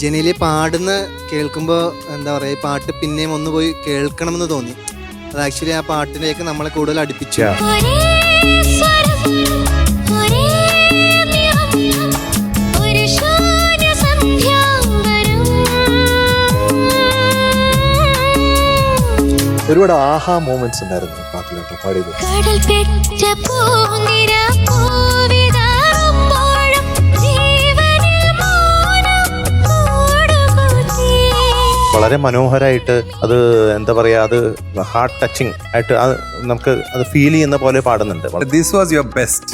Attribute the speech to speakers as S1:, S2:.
S1: ജനീല് പാടുന്ന കേൾക്കുമ്പോൾ എന്താ പറയുക, ഈ പാട്ട് പിന്നെയും ഒന്ന് പോയി കേൾക്കണമെന്ന് തോന്നി. അത് ആക്ച്വലി ആ പാട്ടിലേക്ക് നമ്മളെ കൂടുതൽ അടുപ്പിച്ചു.
S2: ഒരുപാട് ആഹാ മൂമെന്റ്സ് ഉണ്ടായിരുന്നു പാട്ടിലൊക്കെ പാടിയത്. വളരെ മനോഹരമായിട്ട് അത് എന്താ പറയാ, അത് ഹാർട്ട് ടച്ചിങ് ആയിട്ട് അത് നമുക്ക് അത് ഫീൽ ചെയ്യുന്ന പോലെ പാടുന്നുണ്ട്.
S3: This was your best.